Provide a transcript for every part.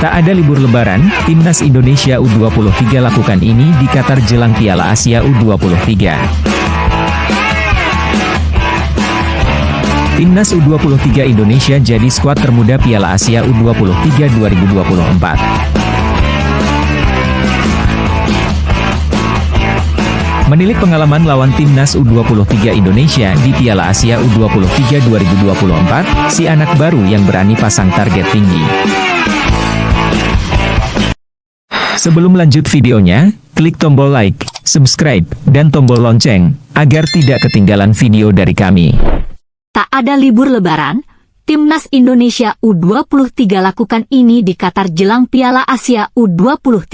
Tak ada libur lebaran, Timnas Indonesia U23 lakukan ini di Qatar jelang Piala Asia U23. Timnas U23 Indonesia jadi skuad termuda Piala Asia U23 2024. Menilik pengalaman lawan Timnas U23 Indonesia di Piala Asia U23 2024, si anak baru yang berani pasang target tinggi. Sebelum lanjut videonya, klik tombol like, subscribe, dan tombol lonceng, agar tidak ketinggalan video dari kami. Tak ada libur lebaran, Timnas Indonesia U23 lakukan ini di Qatar jelang Piala Asia U23.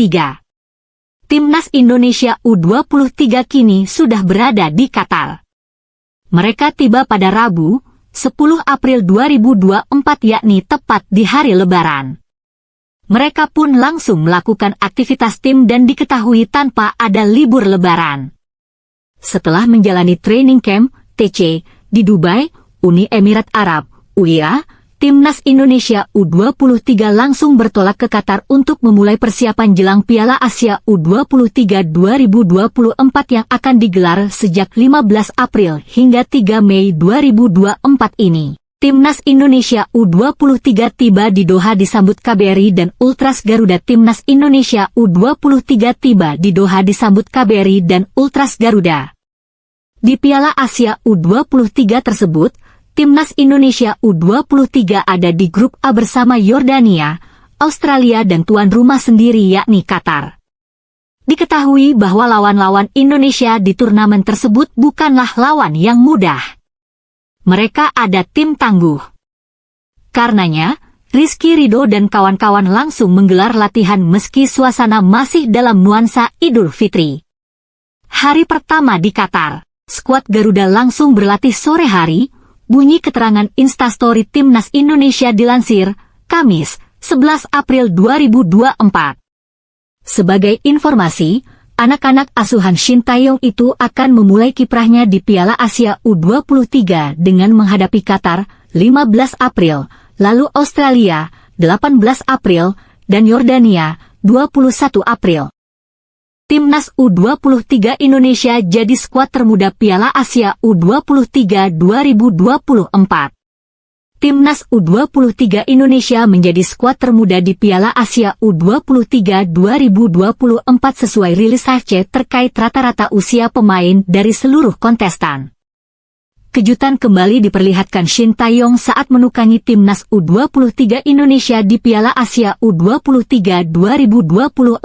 Timnas Indonesia U23 kini sudah berada di Qatar. Mereka tiba pada Rabu, 10 April 2024 yakni tepat di hari Lebaran. Mereka pun langsung melakukan aktivitas tim dan diketahui tanpa ada libur Lebaran. Setelah menjalani training camp, TC, di Dubai, Uni Emirat Arab, UAE, Timnas Indonesia U23 langsung bertolak ke Qatar untuk memulai persiapan jelang Piala Asia U23 2024 yang akan digelar sejak 15 April hingga 3 Mei 2024 ini. Timnas Indonesia U23 tiba di Doha disambut KBRI dan Ultras Garuda. Timnas Indonesia U23 tiba di Doha disambut KBRI dan Ultras Garuda. Di Piala Asia U23 tersebut, Timnas Indonesia U23 ada di grup A bersama Yordania, Australia dan tuan rumah sendiri yakni Qatar. Diketahui bahwa lawan-lawan Indonesia di turnamen tersebut bukanlah lawan yang mudah. Mereka ada tim tangguh. Karenanya, Rizky Ridho dan kawan-kawan langsung menggelar latihan meski suasana masih dalam nuansa Idul Fitri. Hari pertama di Qatar, skuad Garuda langsung berlatih sore hari, bunyi keterangan Instastory Timnas Indonesia dilansir, Kamis, 11 April 2024. Sebagai informasi, anak-anak asuhan Shin Tae-yong itu akan memulai kiprahnya di Piala Asia U23 dengan menghadapi Qatar, 15 April, lalu Australia, 18 April, dan Yordania, 21 April. Timnas U23 Indonesia jadi skuad termuda Piala Asia U23 2024. Timnas U23 Indonesia menjadi skuad termuda di Piala Asia U23 2024 sesuai rilis AFC terkait rata-rata usia pemain dari seluruh kontestan. Kejutan kembali diperlihatkan Shin Tae-yong saat menukangi Timnas U23 Indonesia di Piala Asia U23 2024.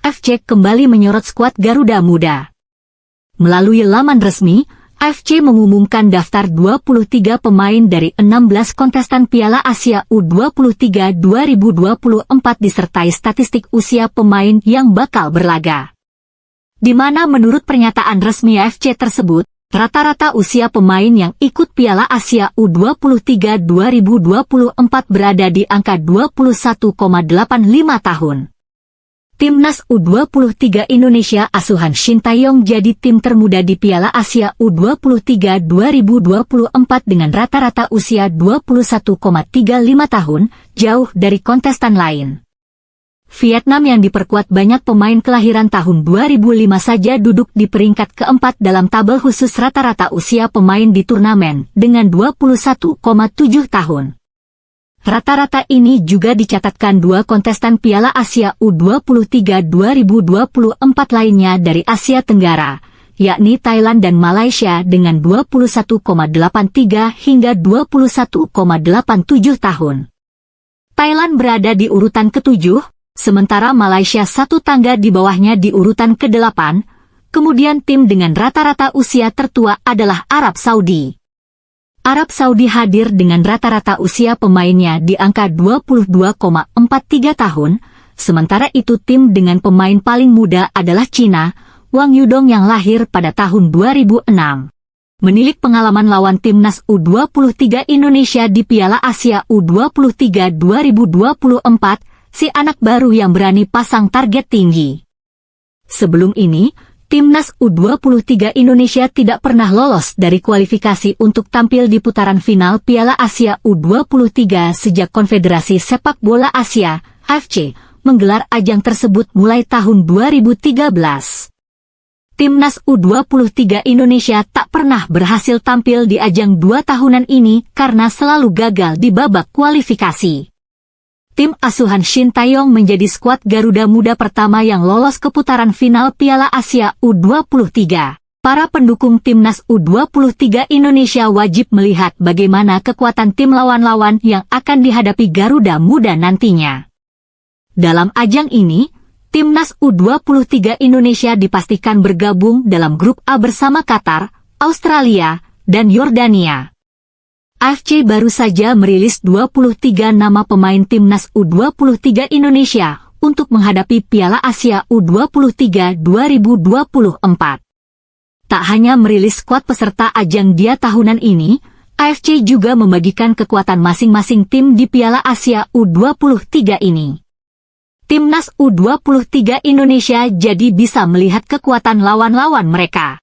AFC kembali menyorot skuad Garuda Muda. Melalui laman resmi, AFC mengumumkan daftar 23 pemain dari 16 kontestan Piala Asia U23 2024 disertai statistik usia pemain yang bakal berlaga. Di mana menurut pernyataan resmi AFC tersebut, rata-rata usia pemain yang ikut Piala Asia U23 2024 berada di angka 21,85 tahun. Timnas U23 Indonesia asuhan Shin Tae-yong jadi tim termuda di Piala Asia U23 2024 dengan rata-rata usia 21,35 tahun, jauh dari kontestan lain. Vietnam yang diperkuat banyak pemain kelahiran tahun 2005 saja duduk di peringkat keempat dalam tabel khusus rata-rata usia pemain di turnamen dengan 21,7 tahun. Rata-rata ini juga dicatatkan dua kontestan Piala Asia U23 2024 lainnya dari Asia Tenggara, yakni Thailand dan Malaysia dengan 21,83 hingga 21,87 tahun. Thailand berada di urutan ke-7, sementara Malaysia satu tangga di bawahnya di urutan ke-8, kemudian tim dengan rata-rata usia tertua adalah Arab Saudi. Arab Saudi hadir dengan rata-rata usia pemainnya di angka 22,43 tahun, sementara itu tim dengan pemain paling muda adalah Cina, Wang Yudong yang lahir pada tahun 2006. Menilik pengalaman lawan Timnas U23 Indonesia di Piala Asia U23 2024, si anak baru yang berani pasang target tinggi. Sebelum ini, Timnas U23 Indonesia tidak pernah lolos dari kualifikasi untuk tampil di putaran final Piala Asia U23 sejak Konfederasi Sepak Bola Asia AFC menggelar ajang tersebut mulai tahun 2013. Timnas U23 Indonesia tak pernah berhasil tampil di ajang 2 tahunan ini karena selalu gagal di babak kualifikasi. Tim asuhan Shin Taeyong menjadi skuad Garuda Muda pertama yang lolos ke putaran final Piala Asia U23. Para pendukung Timnas U23 Indonesia wajib melihat bagaimana kekuatan tim lawan-lawan yang akan dihadapi Garuda Muda nantinya. Dalam ajang ini, Timnas U23 Indonesia dipastikan bergabung dalam grup A bersama Qatar, Australia, dan Yordania. AFC baru saja merilis 23 nama pemain Timnas U23 Indonesia untuk menghadapi Piala Asia U23 2024. Tak hanya merilis skuad peserta ajang dia tahunan ini, AFC juga membagikan kekuatan masing-masing tim di Piala Asia U23 ini. Timnas U23 Indonesia jadi bisa melihat kekuatan lawan-lawan mereka.